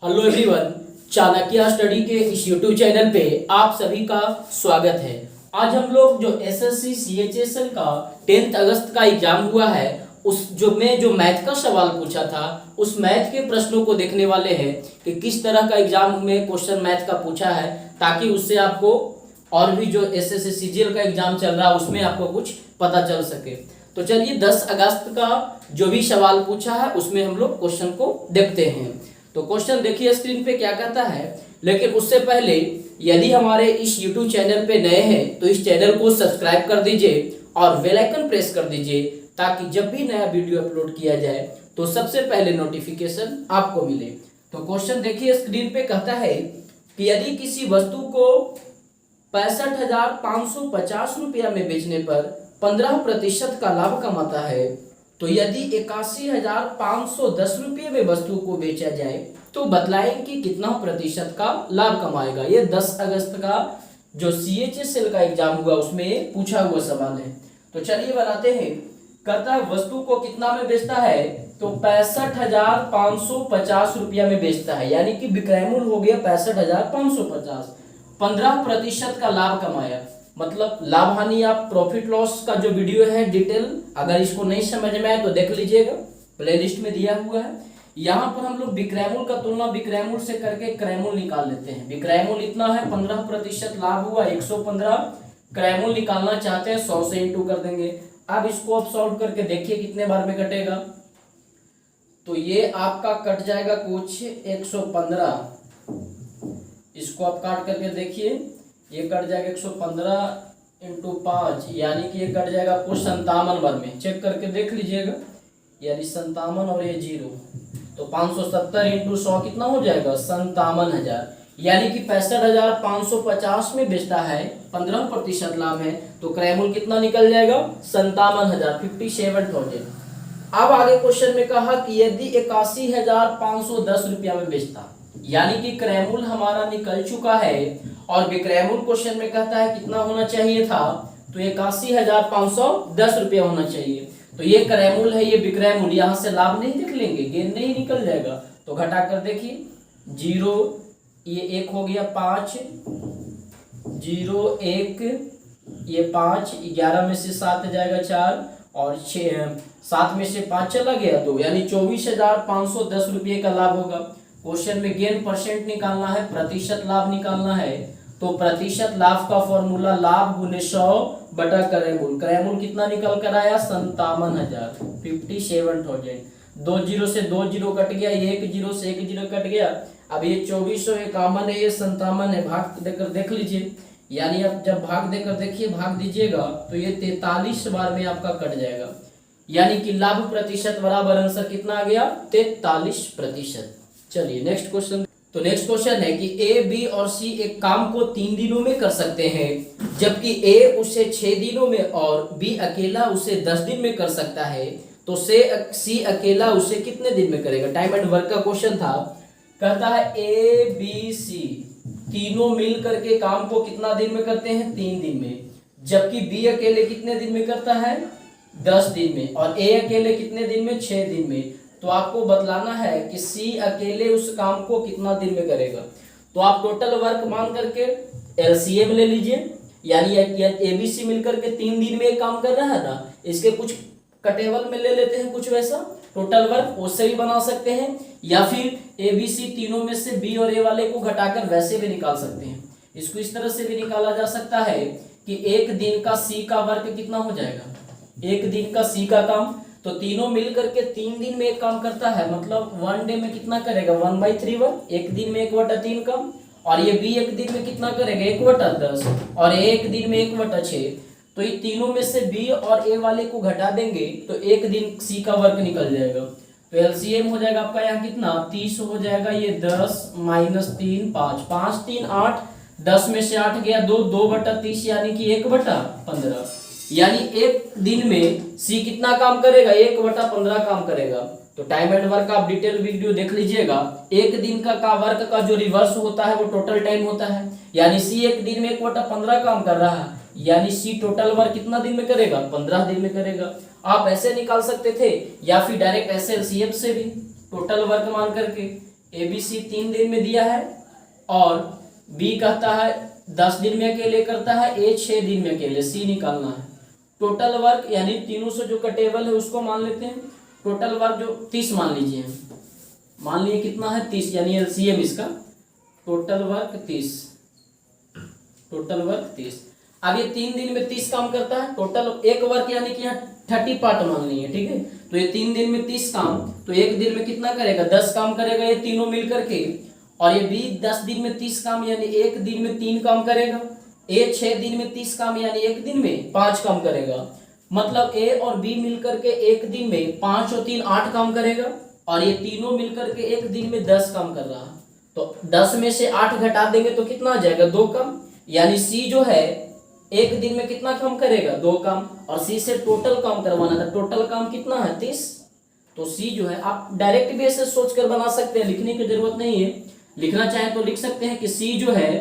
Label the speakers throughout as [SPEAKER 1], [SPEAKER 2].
[SPEAKER 1] Hello everyone, Chanakya study के इस YouTube channel पे आप सभी का स्वागत है। आज हम लोग जो एसएससी सीएचएसएल का 10 अगस्त का एग्जाम हुआ है उस जो मैथ का सवाल पूछा था उस मैथ के प्रश्नों को देखने वाले हैं कि किस तरह का एग्जाम में क्वेश्चन मैथ का पूछा है, ताकि उससे आपको और भी जो एसएससी सीजीएल का एग्जाम चल रहा है उसमें आपको कुछ पता चल सके। तो चलिए 10 अगस्त का जो भी सवाल पूछा है उसमें हम लोग क्वेश्चन को देखते हैं। तो क्वेश्चन देखिए स्क्रीन पे क्या कहता है, लेकिन उससे पहले यदि हमारे इस YouTube चैनल पे नए हैं तो इस चैनल को सब्सक्राइब कर दीजिए और बेल आइकन प्रेस कर दीजिए, ताकि जब भी नया वीडियो अपलोड किया जाए तो सबसे पहले नोटिफिकेशन आपको मिले। तो क्वेश्चन देखिए स्क्रीन पे कहता है कि यदि किसी वस्तु को 65,550 रुपया में बेचने पर 15% का लाभ कमाता है, तो यदि 81,510 रुपये में वस्तु को बेचा जाए तो बतलाएं कि कितना प्रतिशत का लाभ कमाएगा। ये 10 अगस्त का जो सीएचएसएल का एग्जाम हुआ उसमें पूछा हुआ सवाल है। तो चलिए बनाते हैं। कहता है वस्तु को कितना में बेचता है, तो 65,550 रुपया में बेचता है, यानी कि विक्रय मूल्य हो गया 65,550। 15% का लाभ कमाया, मतलब लाभ हानि आप प्रॉफिट लॉस का जो वीडियो है डिटेल, अगर इसको नहीं समझ में आए तो देख लीजिएगा, प्लेलिस्ट में दिया हुआ है। यहाँ पर हम लोग विक्रय मूल्य का तुलना विक्रय मूल्य से करके क्रय मूल्य निकाल लेते हैं। विक्रय मूल्य इतना है, 15% लाभ हुआ 115, क्रय मूल्य निकालना चाहते हैं 100 से इंटू कर देंगे। अब इसको आप सॉल्व करके देखिए कितने बार में कटेगा। तो ये आपका कट जाएगा कुछ 115, इसको आप काट करके देखिए, ये कट जाएगा 115 इंटू 5, यानी कि ये कट जाएगा आपको 57 बार में। चेक करके देख लीजिएगा, यानी 57 और ये 0, तो 570 इंटू 100 कितना हो जाएगा 57,000, यानी कि 65,550 में बेचता है, 15% लाभ है, तो क्रय मूल्य कितना निकल जाएगा 57,000, 57,000। अब आगे क्वेश्चन में कहा कि यदि 81,510 रुपया में बेचता, यानी कि क्रय मूल्य हमारा निकल चुका है और विक्रय मूल्य क्वेश्चन में कहता है कितना होना चाहिए था, तो 81,510 रुपया होना चाहिए। तो ये क्रय मूल्य है, ये विक्रय मूल्य, यहाँ से लाभ नहीं देख लेंगे, गेन नहीं निकल जाएगा। तो घटा कर देखिए 0, ये 1 हो गया 5, 0 1, ये 5, 11 में से 7 जाएगा 4 और 7 में से 5 चला गया 2, यानी 24,510 रुपये का लाभ होगा। क्वेश्चन में गेन परसेंट निकालना है, प्रतिशत लाभ निकालना है, तो प्रतिशत लाभ का फॉर्मूला लाभ गुने 100 बटा क्रय मूल्य। क्रय मूल्य कितना निकल कर आया 57,000, 57,000। 2 0 से 2 0 कट गया, 1 0 से 1 0 कट गया। अब ये 2451 है, ये 57 है, भाग देकर देख लीजिए, यानी आप जब भाग देकर देखिए, भाग दीजिएगा तो ये 43 बार में आपका कट जाएगा, यानी कि लाभ प्रतिशत बराबर आंसर कितना आ गया 43%। चलिए नेक्स्ट क्वेश्चन। तो नेक्स्ट क्वेश्चन है कि ए, बी और सी एक काम को 3 दिनों में कर सकते हैं, जबकि ए उसे 6 दिनों में और बी अकेला उसे 10 दिन में कर सकता है, तो सी अकेला उसे कितने दिन में करेगा। टाइम एंड वर्क का क्वेश्चन था। कहता है ए बी सी तीनों मिल करके काम को कितना दिन में करते हैं 3 दिन में, जबकि बी अकेले कितने दिन में करता है 10 दिन में, और ए अकेले कितने दिन में 6 दिन में। तो आपको बतलाना है कि सी अकेले उस काम को कितना दिन में करेगा। तो आप टोटल वर्क मान करके एलसीएम ले लीजिए, यानी एबीसी मिलकर के 3 दिन में एक काम कर रहा है ना, इसके कुछ कटेबल में ले लेते हैं, कुछ वैसा टोटल वर्क उससे भी बना सकते हैं, या फिर एबीसी तीनों में से बी और ए वाले को घटाकर वैसे भी निकाल सकते हैं। इसको इस तरह से भी निकाला जा सकता है कि एक दिन का सी का वर्क कितना हो जाएगा, एक दिन का सी का काम, तो तीनों मिलकर के 3 दिन में एक काम करता है, मतलब 1 डे में कितना करेगा 1/3 वर्क, एक दिन में 1/3 काम। और ये बी एक दिन में कितना करेगा 1/10, और ए एक दिन में 1/6। तो ये तीनों में से बी और ए वाले को घटा देंगे तो एक दिन सी का वर्क निकल जाएगा। तो एलसीएम हो जाएगा आपका यहाँ कितना 30 हो जाएगा, ये 10 - 3 5, 5 3 8, 10 में से 8 गया 2, 2/30, यानी कि 1/15, यानी एक दिन में सी कितना काम करेगा 1/15 काम करेगा। तो टाइम एंड वर्क आप डिटेल वीडियो देख लीजिएगा। एक दिन का वर्क का जो रिवर्स होता है वो टोटल टाइम होता है, यानी सी एक दिन में 1/15 काम कर रहा है, यानी सी टोटल वर्क कितना दिन में करेगा 15 दिन में करेगा। आप ऐसे निकाल सकते थे, या फिर डायरेक्ट ऐसे एलसीएम से भी टोटल वर्क मान करके, ABC 3 दिन में दिया है और B कहता है 10 दिन में अकेले करता है, A 6 दिन में अकेले, C निकालना है। टोटल वर्क यानी तीनों से जो कटेबल है उसको मान लेते हैं। टोटल वर्क जो 30 मान लीजिए, मान लिए कितना है 30, यानी LCM इसका टोटल वर्क 30, टोटल वर्क 30। अब ये 3 दिन में 30 काम करता है, टोटल एक वर्क यानी कि यहाँ 30 पार्ट मान लिए, ठीक है। तो ये 3 दिन में 30 काम, तो एक दिन में कितना करेगा 10 काम करेगा ये तीनों मिल करके। और ये B 10 दिन में 30 काम यानी एक दिन में 3 काम करेगा। A 6 दिन में 30 काम यानी एक दिन में 5 काम करेगा। मतलब A और B मिलकर के एक दिन में 5 और 3 8 काम करेगा और ये तीनों मिलकर के एक दिन में 10 काम कर रहा है। तो 10 में से 8 घटा देंगे तो कितना आ जाएगा 2 काम, यानी C जो है एक दिन में कितना काम करेगा 2 काम। और C से टोटल काम करवाना था, टोटल काम कितना है 30। तो C जो है आप डायरेक्ट भी ऐसे सोच कर बना सकते हैं, लिखने की जरूरत नहीं है। लिखना चाहें तो लिख सकते हैं कि C जो है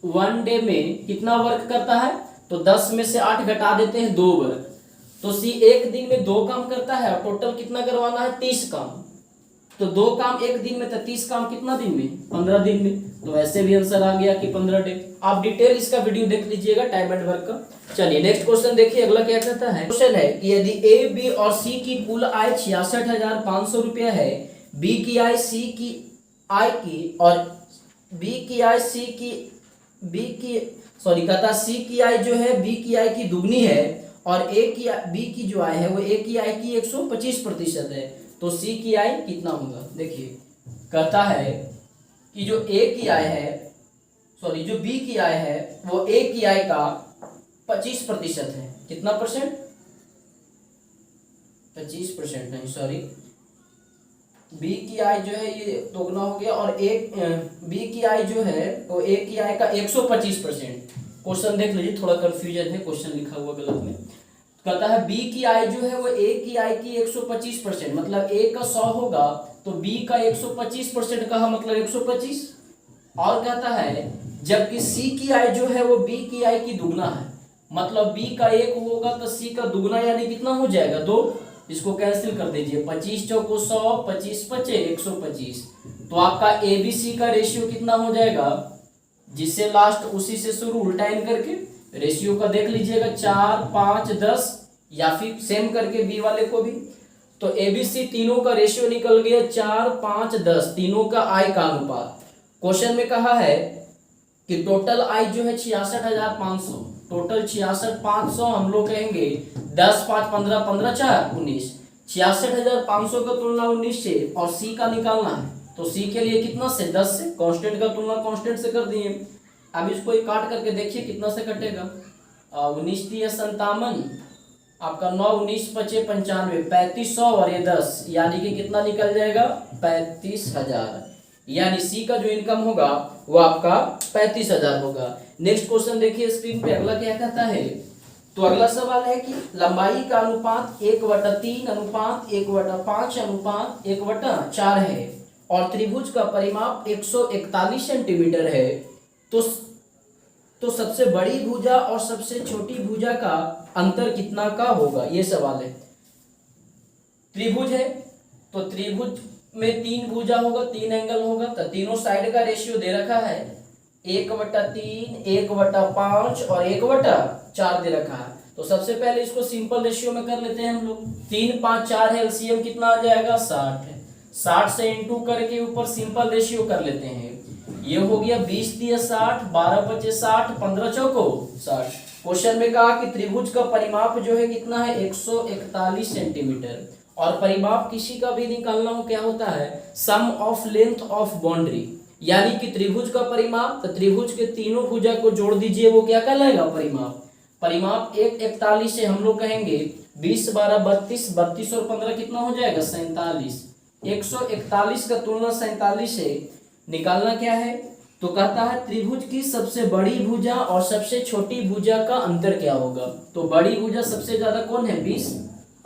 [SPEAKER 1] 1 डे में कितना वर्क करता है, तो 10 में से 8 घटा देते हैं 2 वर्क। तो C एक दिन में 2 काम करता है और टोटल कितना करवाना है 30 काम। तो 2 काम एक दिन में था, 30 काम कितना दिन में 15 दिन में। तो ऐसे भी आंसर आ गया कि 15 डे। आप डिटेल इसका वीडियो देख लीजिएगा टाइम एंड वर्क का। चलिए नेक्स्ट क्वेश्चन देखिए, अगला क्या कहता है। क्वेश्चन है कि यदि A, B और C की कुल आय 66,500 रुपया है, B की आय C की आय की और B की आय C की B की सॉरी कहता C की आय जो है B की आय की दुगनी है और B की जो आय है वो A की आय की 125% है, तो C की आय कितना होगा। देखिए कहता है कि जो A की आय है सॉरी जो B की आय है वो A की आय का 25% है। कितना परसेंट 25% नहीं सॉरी, B की आय जो है ये दोगुना हो गया और B की आय जो है वो A की आय का 125%। क्वेश्चन देख लीजिए, थोड़ा कंफ्यूजन है, क्वेश्चन लिखा हुआ गलत में। कहता है B की आय जो है वो A की आय की 125%, मतलब A का 100 होगा तो B का 125% का मतलब 125। और कहता है जबकि C की आय जो है वो B की आय की दुगना है, मतलब B का 1 होगा तो C का दुगना यानी कितना हो जाएगा 2। इसको कैंसिल कर दीजिए, 25 चौको 100, 25 पचे 125। तो आपका ABC का रेशियो कितना हो जाएगा, जिससे लास्ट उसी से शुरू उल्टा इन करके रेशियो का देख लीजिएगा 4, 5, 10 या फिर सेम करके B वाले को भी। तो ABC तीनों का रेशियो निकल गया 4, 5, 10, तीनों का आय का अनुपात। क्वेश्चन में कहा है कि टोटल आय जो है 66,500, टोटल 66,500 हम लोग कहेंगे 10, 5, 15, 15, 4, 19। 66,500 का तुलना 19 से और C का निकालना है, तो C के लिए कितना से 10 से, कांस्टेंट का तुलना कांस्टेंट से कर दिए। अब इसको एक काट करके देखिए कितना से कटेगा। 19 3 57, आपका 9 19 पचे 95, 3500 और ये 10 यानी कि कितना निकल जाएगा 35,000। यानी C का जो इनकम होगा वो आपका 35,000 होगा। नेक्स्ट क्वेश्चन देखिए स्क्रीन पे, अगला क्या कहता है। तो अगला सवाल है कि लंबाई का अनुपात 1/3 अनुपात 1/5 अनुपात 1/4 है और त्रिभुज का परिमाप 141 सेंटीमीटर है, तो सबसे बड़ी भुजा और सबसे छोटी भुजा का अंतर कितना का होगा, ये सवाल है। त्रिभुज है तो त्रिभुज में 3 भुजा होगा, 3 एंगल होगा, तो तीनों साइड का रेशियो दे रखा है 1/3, 1/5 और 1/4 दे रखा है। तो सबसे पहले इसको सिंपल रेशियो में कर लेते हैं हम लोग। 3, 5, 4 है, एलसीएम कितना आ जाएगा 60 है। 60 से इंटू करके ऊपर सिंपल रेशियो कर लेते हैं। ये हो गया 20 दिया 60, 12 पचे 60, 15 चौको 60। क्वेश्चन में कहा कि त्रिभुज का परिमाप जो है कितना है 141 सेंटीमीटर, और परिमाप किसी का भी निकालना हो क्या होता है सम ऑफ लेंथ ऑफ बाउंड्री, यानी कि त्रिभुज का परिमाप, तो त्रिभुज के तीनों भुजा को जोड़ दीजिए, वो क्या कहलाएगा परिमाप। परिमाप 141 से हम लोग कहेंगे 20 12 32, 32 और 15 कितना हो जाएगा 47। 141 का तुलना 47 से निकालना क्या है, तो कहता है त्रिभुज की सबसे बड़ी भुजा और सबसे छोटी भुजा का अंतर क्या होगा। तो बड़ी भुजा सबसे ज्यादा कौन है 20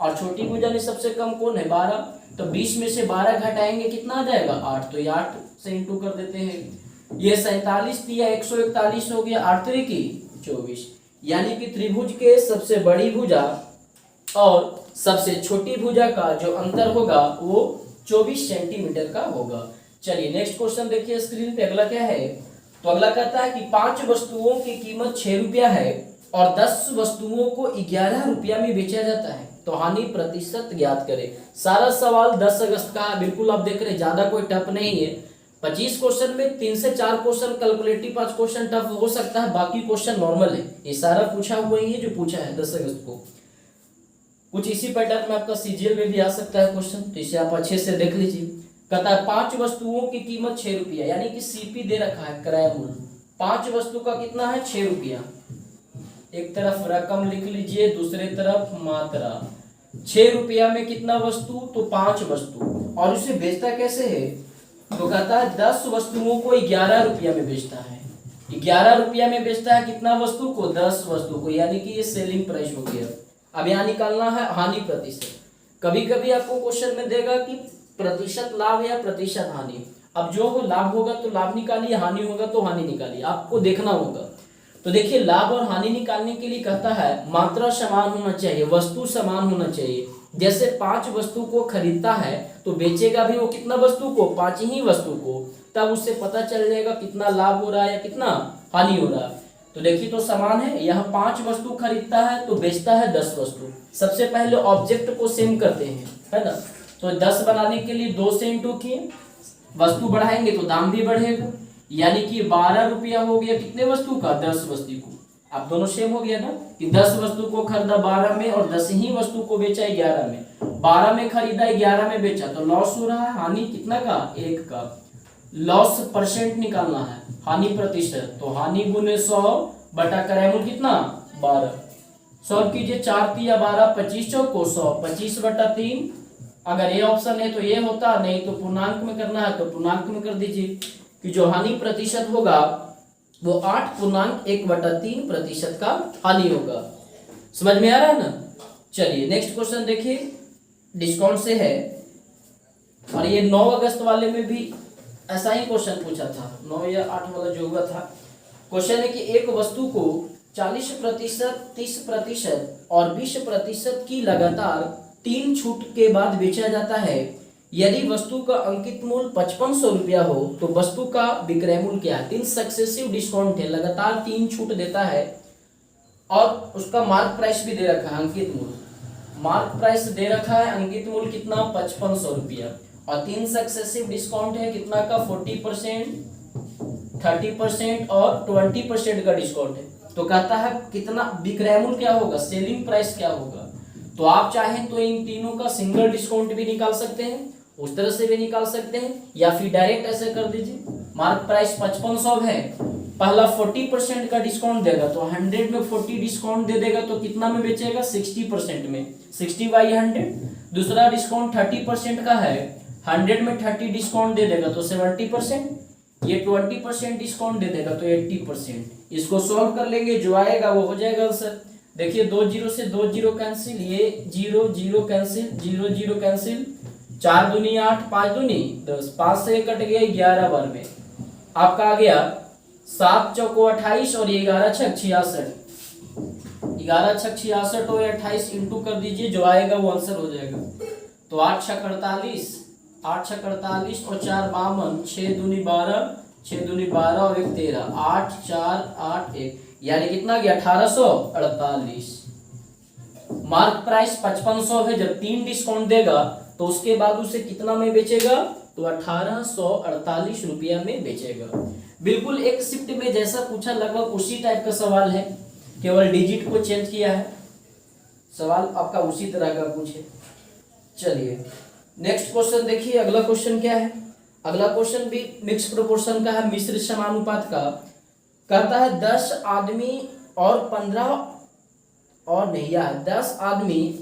[SPEAKER 1] और छोटी भुजा में सबसे कम कौन है 12। तो 20 में से 12 घटाएंगे कितना आ जाएगा 8, तो ये 8 से इंटू कर देते हैं। ये 47 दिया 141 हो गया, 8 3 की 24, यानी कि त्रिभुज के सबसे बड़ी भुजा और सबसे छोटी भुजा का जो अंतर होगा वो 24 सेंटीमीटर का होगा। चलिए नेक्स्ट क्वेश्चन देखिए स्क्रीन पे, अगला क्या है, तो अगला कहता है कि 5 वस्तुओं की कीमत 6 रुपया है और 10 वस्तुओं को 11 रुपया में बेचा जाता है, तो हानि प्रतिशत ज्ञात करें। सारा सवाल 10 अगस्त का है, बिल्कुल आप देख रहे हैं ज्यादा कोई टफ नहीं है। 25 क्वेश्चन में 3 से 4 क्वेश्चन कैलकुलेटिव, 5 क्वेश्चन टफ हो सकता है, बाकी क्वेश्चन नॉर्मल है। ये सारा पूछा हुआ ही है जो पूछा है 10 अगस्त को। कुछ इसी पैटर्न में आपका सीजीएल में भी आ सकता है क्वेश्चन, तो इसे आप अच्छे से देख लीजिए। कहता है 5 वस्तुओं की कीमत 6 रुपया, यानी कि सीपी दे रखा है, किराया मूल्य। 5 वस्तु का कितना है, 6 रुपया। एक तरफ रकम लिख लीजिए, दूसरे तरफ मात्रा। 6 रुपया में कितना वस्तु, तो 5 वस्तु। और उसे बेचता कैसे है, तो कहता है 10 वस्तुओं को 11 रुपया में बेचता है। 11 रुपया में बेचता है कितना वस्तु को, 10 वस्तु को, यानी कि ये सेलिंग प्राइस हो गया। अब यहाँ निकालना है हानि प्रतिशत। कभी कभी आपको क्वेश्चन में देगा कि प्रतिशत लाभ या प्रतिशत हानि। अब जो हो लाभ होगा तो लाभ निकालिए, हानि होगा तो हानि निकालिए, आपको देखना होगा। तो देखिए लाभ और हानि निकालने के लिए कहता है मात्रा समान होना चाहिए, वस्तु समान होना चाहिए। जैसे 5 वस्तु को खरीदता है तो बेचेगा भी वो कितना वस्तु को, 5 ही वस्तु को, तब उससे पता चल जाएगा कितना लाभ हो रहा है या कितना हानि हो रहा है। तो देखिए तो समान है, यहाँ 5 वस्तु खरीदता है तो बेचता है 10 वस्तु। सबसे पहले ऑब्जेक्ट को सेम करते हैं, है ना। तो 10 बनाने के लिए 2 से इंटू किए, वस्तु बढ़ाएंगे तो दाम भी बढ़ेगा, यानी कि 12 रुपया हो गया कितने वस्तु का, 10 वस्तु को। अब दोनों सेम हो गया ना, कि 10 वस्तु को खरीदा 12 में और 10 ही वस्तु को बेचा 11 में। 12 में खरीदा 11 में बेचा, तो लॉस हो रहा है। हानि कितना का, 1 का। लॉस परसेंट निकालना है, हानि प्रतिशत। तो हानि गुने 100 बटा किराया मूल्य कितना, 12। सॉल्व कीजिए, 4 तिया 12, 25 चौको 100, 25 बटा 3। अगर ये ऑप्शन है तो ये होता, नहीं तो पूर्णांक में करना है तो पूर्णांक में कर दीजिए, कि जो हानि प्रतिशत होगा वो 8.1/3% का हानि होगा। समझ में आ रहा है ना। चलिए नेक्स्ट क्वेश्चन देखिए, डिस्काउंट से है, और ये 9 अगस्त वाले में भी ऐसा ही क्वेश्चन पूछा था, 9 या 8 वाला जो हुआ था। क्वेश्चन है कि एक वस्तु को 40%, 30% और 20% की लगातार 3 छूट के बाद बेचा जाता है। यदि वस्तु का अंकित मूल्य 5500 रुपया हो तो वस्तु का विक्रय मूल्य क्या है। 3 सक्सेसिव डिस्काउंट है, लगातार 3 छूट देता है, और उसका मार्क प्राइस भी दे रखा है, अंकित मूल्य। मार्क प्राइस दे रखा है, अंकित मूल्य कितना, 5500 रुपया, और 3 सक्सेसिव डिस्काउंट है कितना का, 40%, 30% और 20% का डिस्काउंट है। तो कहता है कितना विक्रय मूल्य क्या होगा, सेलिंग प्राइस क्या होगा। तो आप चाहें तो इन तीनों का सिंगल डिस्काउंट भी निकाल सकते हैं, उस तरह से भी निकाल सकते हैं, या फिर डायरेक्ट ऐसे कर दीजिए। मार्क प्राइस 5500 है, पहला 40% का डिस्काउंट देगा तो 100 में 40 डिस्काउंट दे देगा, तो कितना में बेचेगा, 60% में, 60/100। दूसरा डिस्काउंट 30% का है, 100 में 30 डिस्काउंट दे देगा तो 70%। ये 20% डिस्काउंट दे देगा तो 80%। इसको सॉल्व कर लेंगे, जो आएगा वो हो जाएगा आंसर। देखिए 2 0 से 2 0 कैंसिल, ये 0 0 कैंसिल, 0 0 कैंसिल, 4 दूनी 8, 5 दूनी 10, 5 से कट गया 11 बार में। आपका आ गया 7 चौको 28 और 11 छक 66, 11 छक 66 और 28 इंटू कर दीजिए, जो आएगा वो आंसर हो जाएगा। तो 8 छक 48, 8 छक 48 और 4 52, 6 दूनी 12, 6 दूनी 12 और 1 13, 8 4 8 1, यानी कितना गया, 1848। मार्क प्राइस 5500 है, जब 3 डिस्काउंट देगा तो उसके बाद उसे कितना में बेचेगा, तो 1848 रुपया में बेचेगा। बिल्कुल एक शिफ्ट में जैसा पूछा लगभग उसी टाइप का सवाल है, केवल डिजिट को चेंज किया है। सवाल आपका उसी तरह का पूछे। चलिए नेक्स्ट क्वेश्चन देखिए, अगला क्वेश्चन क्या है। अगला क्वेश्चन भी मिक्स प्रोपोर्शन का है, मिश्र समानुपात का। कहता है 10 आदमी और 10 आदमी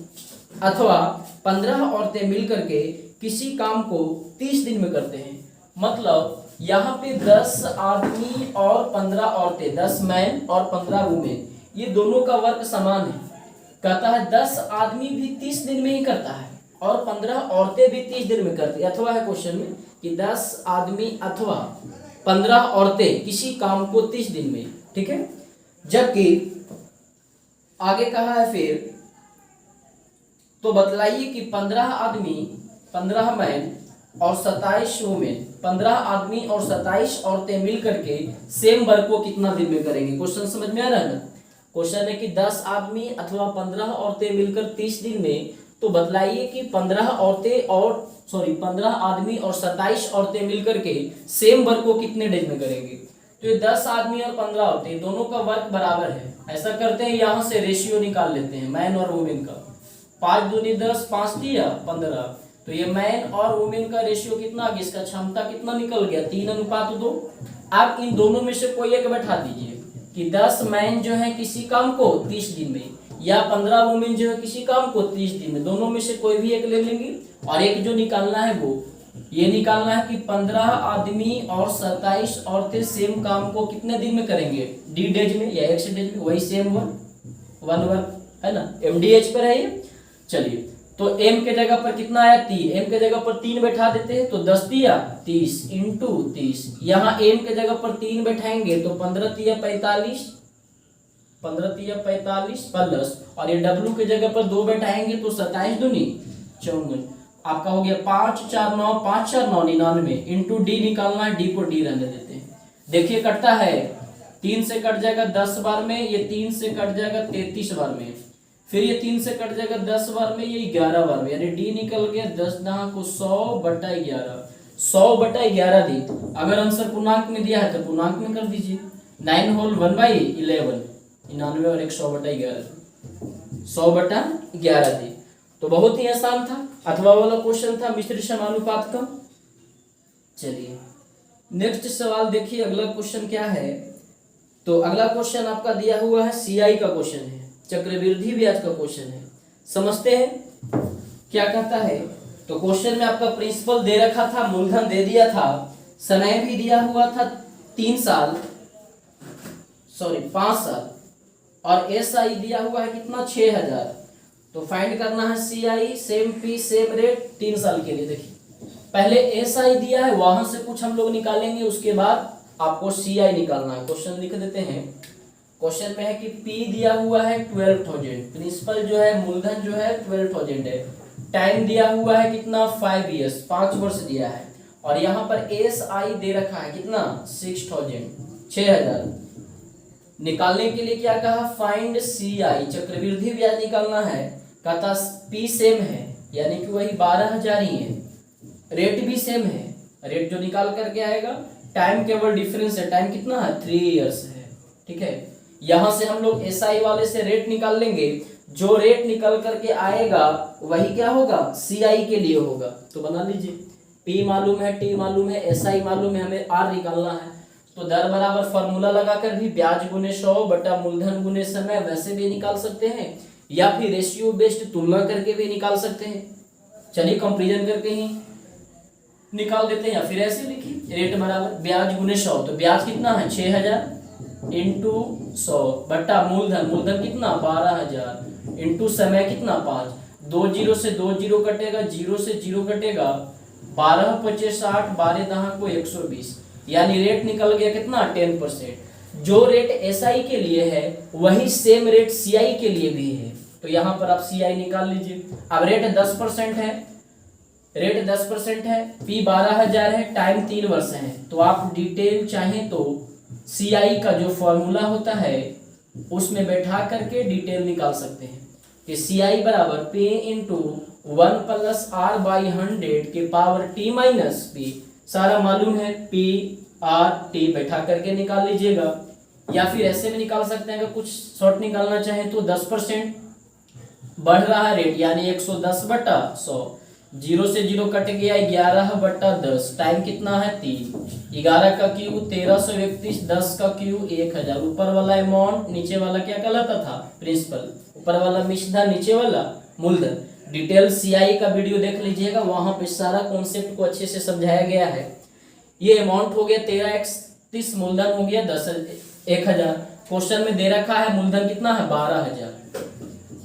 [SPEAKER 1] अथवा 15 औरतें मिलकर के किसी काम को 30 दिन में करते हैं। मतलब यहाँ पे 10 आदमी और 15 औरतें, 10 मैन और 15 वुमेन, ये दोनों का वर्क समान है। कहता है 10 आदमी भी 30 दिन में ही करता है और 15 औरतें भी 30 दिन में करती है। अथवा है क्वेश्चन में कि 10 आदमी अथवा 15 औरतें किसी काम को 30 दिन में, ठीक है। जबकि आगे कहा है फिर, तो बतलाइए कि 15 आदमी, 15 मैन और 27 वुमेन, 15 आदमी और 27 औरतें मिल करके सेम वर्क को कितना दिन में करेंगे। क्वेश्चन समझ में आ रहा है ना। क्वेश्चन है कि 10 आदमी अथवा 15 औरतें मिलकर 30 दिन में, तो बतलाइए कि 15 आदमी और 27 औरतें मिलकर के सेम वर्क को कितने डेज में करेंगे। तो ये 10 आदमी और 15 औरतें दोनों का वर्क बराबर है। ऐसा करते हैं, यहाँ से रेशियो निकाल लेते हैं मैन और वुमेन का। 5 दूनी 10, 5 दिया 15, तो ये मैन और वुमेन का रेशियो कितना आ गया, इसका क्षमता कितना निकल गया, 3:2। आप इन दोनों में से कोई एक बैठा दीजिए कि 10 मैन जो है किसी काम को 30 दिन में, या 15 वुमेन जो है किसी काम को 30 दिन में, दोनों में से कोई भी एक ले लेंगे। और एक जो निकालना है वो ये निकालना है कि 15 आदमी और 27 औरतें सेम काम को कितने दिन में करेंगे, डी डेज में या एक्स डेज में, वही सेम वन वर्क है ना, एमडीएच पर है ये। चलिए, तो m के जगह पर कितना आया 3, m के जगह पर 3 बैठा देते हैं, तो 10 दिया 30 इंटू 30, यहाँ m के जगह पर 3 बैठाएंगे तो 15 तिया 45, 15 प्लस, और ये w के जगह पर 2 बैठाएंगे तो 27 दूनी 54, आपका हो गया 5 4 9, 5 4 9 99 इंटू डी निकालना है, डी को डी रहने देते हैं। देखिए कटता है, 3 से कट जाएगा 10 बार में, ये 3 से कट जाएगा 33 बार में, फिर ये 3 से कट जाएगा 10 बार में, ये 11 बार में, यानी डी निकल गया 10 दहा को 100/11, 100/11 दिन। अगर आंसर पूर्णांक में दिया है तो पूर्णांक में कर दीजिए, 9 होल 1/11, 99 और 100/11, 100/11 दिन। तो बहुत ही आसान था, अथवा वाला क्वेश्चन था मिश्र समानुपात का। चलिए नेक्स्ट सवाल देखिए, अगला क्वेश्चन क्या है। तो अगला क्वेश्चन आपका दिया हुआ है सीआई का क्वेश्चन है, चक्रवृद्धि ब्याज का क्वेश्चन है। समझते हैं क्या कहता है। तो क्वेश्चन में आपका प्रिंसिपल दे रखा था, मूलधन दे दिया था, समय भी दिया हुआ था 5 साल, और एसआई दिया हुआ है कितना 6000। तो फाइंड करना है CI, same P same rate 3 साल के लिए। देखिए पहले एसआई दिया है, वहां से कुछ हम लोग निकालेंगे, उसके बाद आपको सीआई निकालना है। क्वेश्चन लिख देते हैं। क्वेश्चन में है कि P दिया हुआ है 12,000, प्रिंसिपल जो है मूलधन जो है 12,000 है, टाइम दिया हुआ है कितना 5 ईयर्स, 5 वर्ष दिया है, और यहाँ पर SI दे रखा है कितना 6,000। निकालने के लिए क्या कहा, फाइंड CI, चक्रवृद्धि ब्याज निकालना है। कहता P सेम है, यानी कि वही 12,000 ही है, रेट भी सेम है, रेट जो निकाल करके आएगा, टाइम केवल डिफरेंस है, टाइम कितना है 3 ईयर्स है। ठीक है, यहां से हम लोग एसआई वाले से रेट निकाल लेंगे, जो रेट निकल करके आएगा वही क्या होगा सीआई के लिए होगा। तो बना लीजिए, पी मालूम है, टी मालूम है, एसआई मालूम है, हमें आर निकालना है। तो दर बराबर फॉर्मूला लगाकर भी ब्याज गुने 100 बटा मूलधन गुने समय वैसे भी निकाल सकते हैं, या फिर रेशियो बेस्ड तुलना करके भी निकाल सकते हैं। चलिए कंपेरिजन करके ही निकाल देते हैं, या फिर ऐसे लिखिए रेट बराबर ब्याज गुने 100, तो ब्याज कितना है 6000 इंटू 100 बटा मूलधन, मूलधन कितना 12,000 इंटू समय कितना 5, 2 जीरो से 2 जीरो कटेगा, 0 से 0 कटेगा, 12 × 5 = 60, 12 दहा को 120, यानी रेट निकल गया कितना 10%। जो रेट एसआई के लिए है वही सेम रेट सीआई के लिए भी है। तो यहाँ पर आप सीआई निकाल लीजिए। अब रेट 10% है, रेट 10% है, पी 12,000 है, टाइम 3 वर्ष है। तो आप डिटेल चाहें तो सीआई का जो फॉर्मूला होता है उसमें बैठा करके डिटेल निकाल सकते हैं कि सीआई बराबर P इंटू 1 + R/100 के पावर T माइनस P, सारा मालूम है, P R T बैठा करके निकाल लीजिएगा। या फिर ऐसे में निकाल सकते हैं, अगर कुछ शॉर्ट निकालना चाहें तो 10% बढ़ रहा है रेट, यानी 110/100, 0 से 0 कट गया, 11/10, टाइम कितना है 3, 11 का क्यू 1331, 10 का क्यू 1000, ऊपर वाला अमाउंट, नीचे वाला क्या कहलाता था प्रिंसिपल, ऊपर वाला मिश्रधन, नीचे वाला मूलधन। डिटेल सीआई का वीडियो देख लीजिएगा, वहां पे सारा कॉन्सेप्ट को अच्छे से समझाया गया है। ये अमाउंट हो गया 1331, मूलधन हो गया 10,000। क्वेश्चन में दे रखा है मूलधन कितना है 12,000,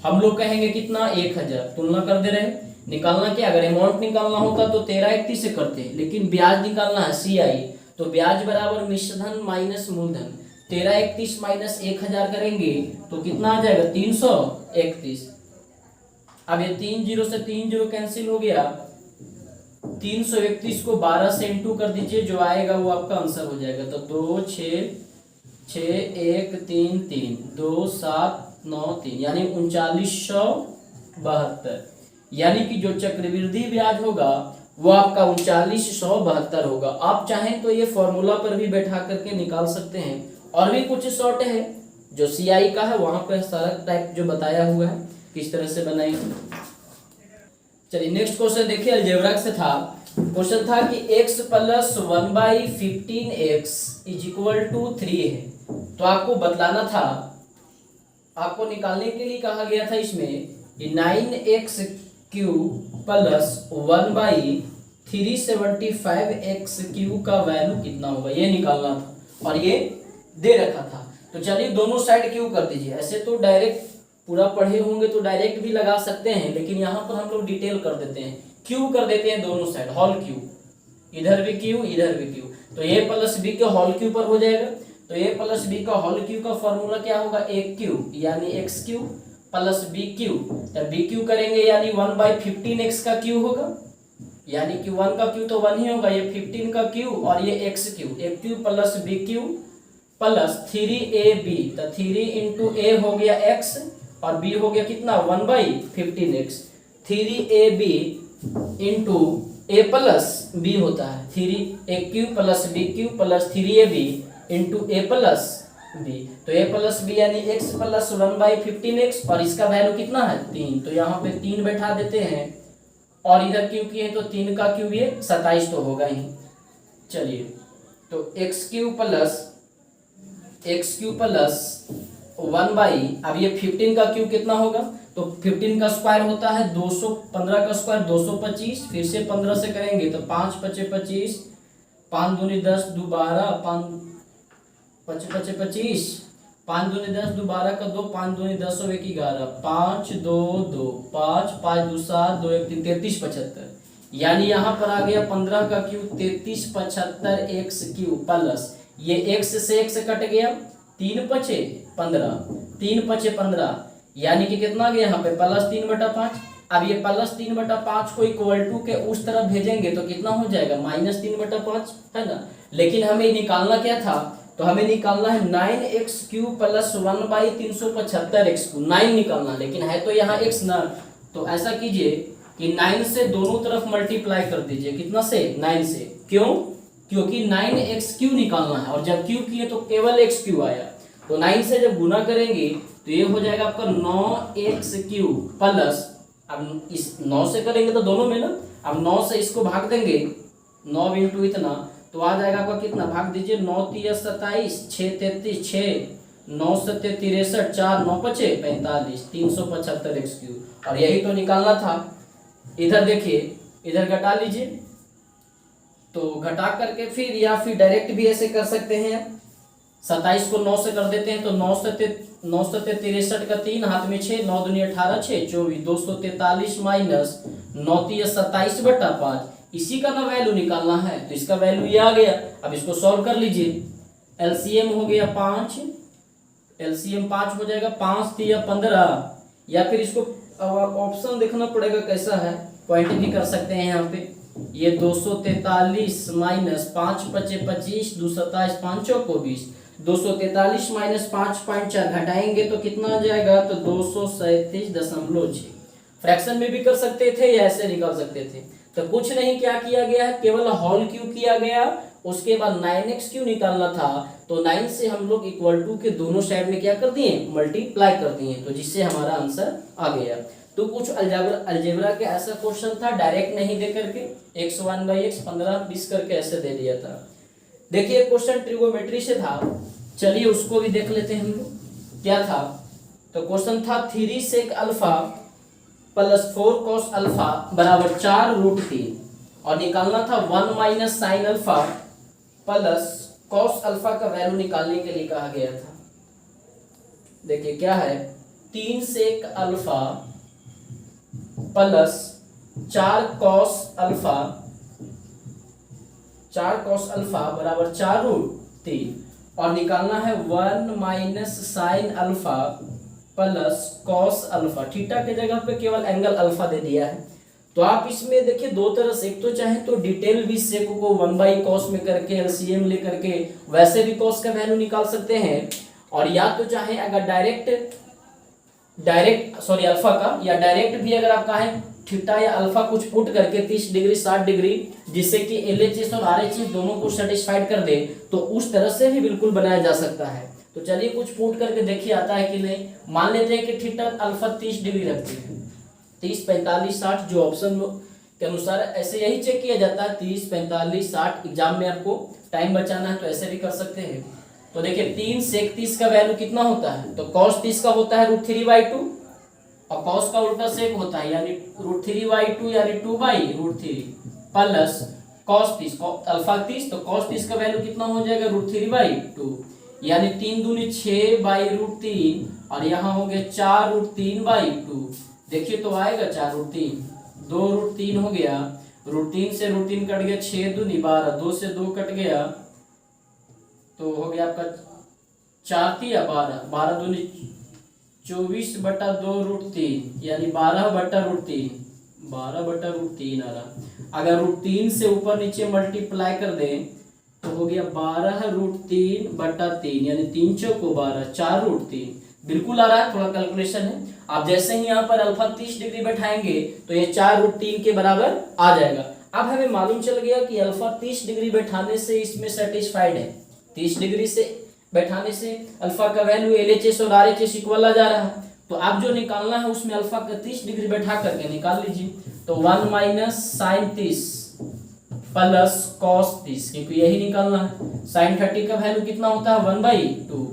[SPEAKER 1] हम लोग कहेंगे कितना 1000, तुलना कर दे रहे। निकालना क्या, अगर अमाउंट निकालना होता तो 1331 से करते, लेकिन ब्याज निकालना है सीआई, तो ब्याज बराबर मिश्रधन माइनस मूलधन, 1331 माइनस 1000 करेंगे तो कितना आ जाएगा 331। अब ये 3 0 से 3 0 कैंसिल हो गया, 331 को 12 से इंटू कर दीजिए, जो आएगा वो आपका आंसर हो जाएगा। तो 2 6 6 1 3 3 2 7 9 3 यानी 3972, यानी कि जो चक्रवृद्धि ब्याज होगा वो आपका 3972 होगा। आप चाहें तो ये फॉर्मूला पर भी बैठा करके निकाल सकते हैं, और भी कुछ शॉर्ट है जो सीआई का है, वहां पर सारा टाइप जो बताया हुआ है किस तरह से बनाएंगे। चलिए नेक्स्ट क्वेश्चन देखिए, अलजेब्रा से था। क्वेश्चन था कि x plus 1/15x is equal to 3 है। तो आपको बतलाना था, आपको निकालने के लिए कहा गया था इसमें कि 9x cube plus 1/375x cube का वैल्यू कितना होगा, ये निकालना था, और ये दे रखा था। तो चलिए दोनों साइड क्यूब कर दीजिए। ऐसे तो डायरेक्ट पूरा पढ़े होंगे तो डायरेक्ट भी लगा सकते हैं, लेकिन यहाँ पर हम लोग डिटेल कर देते हैं, क्यूब कर देते हैं दोनों साइड, होल क्यूब, इधर भी क्यूब इधर भी क्यूब। तो a प्लस बी के होल क्यूब पर हो जाएगा। तो a प्लस बी का होल क्यूब का फॉर्मूला क्या होगा, a क्यूब यानी x cube plus b cube. जब b क्यूब करेंगे यानी 1/15x का क्यूब होगा, यानी कि 1 का क्यूब तो 1 ही होगा, ये 15 का क्यूब और ये x cube, a cube plus b cube plus 3ab। तो 3 इंटू ए हो गया x और b हो गया कितना 1/15x। 3ab into A plus B होता है 3a cube plus b cube plus 3ab into A plus B. तो a प्लस बी यानी x प्लस 1/15x, और इसका वैल्यू कितना है 3। तो यहाँ पे 3 बैठा देते हैं, और इधर क्यूब किए तो 3 का क्यूब ये 27 तो होगा ही। चलिए तो x क्यूब प्लस 1 अब ये 15 का क्यूब कितना होगा, तो 15 का स्क्वायर होता है 200, 15 का स्क्वायर 225, फिर से 15 से करेंगे तो 5 5 25, 5 दूनी 10 2 12, 5 5 5 25, 5 दूनी 10 2 12 का 2, 5 दूनी 10 1 11, 5 2 2 5 5 2 7 2 1 3 33 75, यानी यहाँ पर आ गया 15 का क्यूब 33 75 x क्यूब प्लस ये x से x कट गया, 3 5 15, 3 5 15, यानी कि कितना गया यहाँ पे प्लस 3/5। अब ये प्लस 3/5 को इक्वल टू के उस तरफ भेजेंगे तो कितना हो जाएगा -3/5, है ना। लेकिन हमें निकालना क्या था, तो हमें निकालना है 9x क्यूब प्लस 1/375x को 9 निकालना, लेकिन है तो यहाँ x ना। तो ऐसा कीजिए कि 9 से दोनों तरफ मल्टीप्लाई कर दीजिए, कितना से 9 से, क्यों, क्योंकि 9x क्यूब निकालना है, और जब क्यूब किए तो केवल x क्यूब आया। तो 9 से जब गुना करेंगे तो ये हो जाएगा आपका 9x क्यूब प्लस, अब इस 9 से करेंगे तो दोनों में ना, अब 9 से इसको भाग देंगे, 9 इंटू इतना तो आ जाएगा आपका कितना, भाग दीजिए 9 3 27, 6 33 6, 9 7 63, 4 9 5 45, 375x क्यूब, और यही तो निकालना था। इधर देखिए, इधर घटा लीजिए, तो घटा करके फिर या फिर डायरेक्ट भी ऐसे कर सकते हैं। 27 को 9 से कर देते हैं तो 9 7 63 का 3 हाथ में 6, 9 दूनी 18 6 24, 243 माइनस 9 3 27/5, इसी का ना वैल्यू निकालना है, तो इसका वैल्यू ये आ गया। अब इसको सॉल्व कर लीजिए, एलसीएम हो गया 5, एलसीएम 5 हो जाएगा, 5 3 15, या फिर इसको ऑप्शन देखना पड़ेगा कैसा है, पॉइंट भी कर सकते हैं यहाँ पे। ये 243 माइनस 5 5 25, 2 27 5 24, 243 माइनस 5.4 घटाएंगे तो कितना आ जाएगा, तो 237.6। फ्रैक्शन में भी कर सकते थे या ऐसे निकाल सकते थे। तो कुछ नहीं, क्या किया गया है, केवल होल क्यूब किया गया, उसके बाद 9x क्यूब निकालना था, तो 9 से हम लोग इक्वल टू के दोनों साइड में क्या कर दिए, मल्टीप्लाई कर दिए, तो जिससे हमारा आंसर आ गया। तो कुछ अलजेब्रा के ऐसा क्वेश्चन था, डायरेक्ट नहीं दे करके x 1/x 15-20 करके ऐसे दे दिया था। देखिए क्वेश्चन ट्रिगोमेट्री से था, चलिए उसको भी देख लेते हैं हम लोग क्या था। तो क्वेश्चन था 3 sec alpha plus 4 cos alpha बराबर 4√3, और निकालना था 1 minus sine alpha plus cos alpha का वैल्यू निकालने के लिए कहा गया था। देखिए क्या है, 3 sec alpha plus 4 cos alpha बराबर 4√3, और निकालना है 1 minus sine alpha plus cos alpha. Theta के जगह पे केवल एंगल अल्फा दे दिया है, तो तो आप इसमें देखिए दो तरह से, एक तो चाहे तो डिटेल भी सेक को 1/cos में करके एलसीएम लेकर के वैसे भी cos का वैल्यू निकाल सकते हैं, और या तो चाहे अगर डायरेक्ट सॉरी अल्फा का, या डायरेक्ट भी अगर आप कहें थीटा या अल्फा कुछ पुट करके 30 डिग्री 60 डिग्री, जिससे कि एलएचएस और आरएचएस दोनों को सेटिस्फाइड कर दे, तो उस तरह से भी बिल्कुल बनाया जा सकता है। तो चलिए कुछ पुट करके देखिए आता है कि नहीं। मान लेते हैं कि थीटा अल्फा 30 डिग्री रखते हैं, 30 45 60 जो ऑप्शन के अनुसार ऐसे यही चेक किया जाता है, 30 45 60। एग्जाम में आपको टाइम बचाना है तो ऐसे भी कर सकते हैं। तो देखिए 3 sec 30 का वैल्यू कितना होता है, तो cos 30 का होता है √3/2, और cos का उल्टा सेक होता है यानी √3/2 यानी 2/√3 प्लस cos 30 अल्फा 30, तो cos 30 का वैल्यू कितना हो जाएगा √3/2 यानी 3 दूनी 6/√3, और यहाँ हो गया 4√3/2। देखिए तो आएगा 4√3, 2√3 हो गया, √3 से √3 कट गया, 6 दूनी 12, 2 से 2 कट गया, तो हो गया आपका 4 या 12, 12 दूनी 24/2√3 यानी 12/√3, 12/√3 आ रहा। अगर √3 से ऊपर नीचे मल्टीप्लाई कर दें तो हो गया 12√3/3 यानी 3 चौको 12, 4√3 बिल्कुल आ रहा है। थोड़ा कैलकुलेशन है, आप जैसे ही यहाँ पर अल्फा 30 डिग्री बैठाएंगे तो ये 4√3 के बराबर आ जाएगा। अब हमें मालूम चल गया कि अल्फा 30 डिग्री बैठाने से इसमें सेटिस्फाइड है, 30 डिग्री से बैठाने से अल्फा का वैल्यू एलएचएस और आरएचएस इक्वल आ जा रहा है। तो आप जो निकालना है उसमें अल्फा का 30 डिग्री बैठा करके निकाल लीजिए। तो 1 - sin 30 प्लस cos 30, क्योंकि यही निकालना है। sin 30 का वैल्यू कितना होता है 1/2,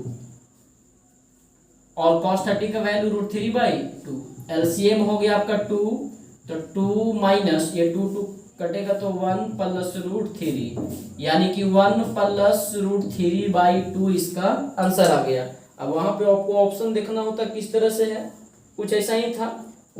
[SPEAKER 1] और cos 30 का वैल्यू √3/2। एलसीएम हो गया आपका 2, तो 2 माइनस ये 2 कटेगा तो 1 प्लस √3 यानी कि 1 प्लस √3/2 इसका आंसर आ गया। अब वहां पे आपको ऑप्शन देखना होता किस तरह से है, कुछ ऐसा ही था,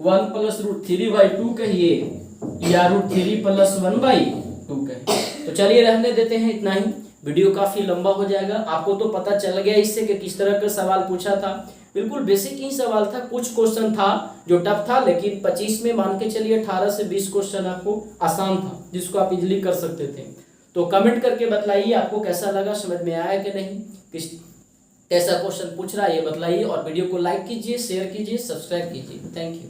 [SPEAKER 1] 1 प्लस √3/2 कहिए या √3 प्लस 1/2 कहिए। तो चलिए रहने देते हैं, इतना ही, वीडियो काफी लंबा हो जाएगा। आपको तो पता चल गया इससे कि किस तरह का सवाल पूछा था, बिल्कुल बेसिक ही सवाल था। कुछ क्वेश्चन था जो टफ था, लेकिन 25 में मान के चलिए 18 से 20 क्वेश्चन आपको आसान था, जिसको आप इजीली कर सकते थे। तो कमेंट करके बताइए आपको कैसा लगा, समझ में आया कि नहीं, किस कैसा क्वेश्चन पूछ रहा है ये बताइए, और वीडियो को लाइक कीजिए, शेयर कीजिए, सब्सक्राइब कीजिए। Thank you.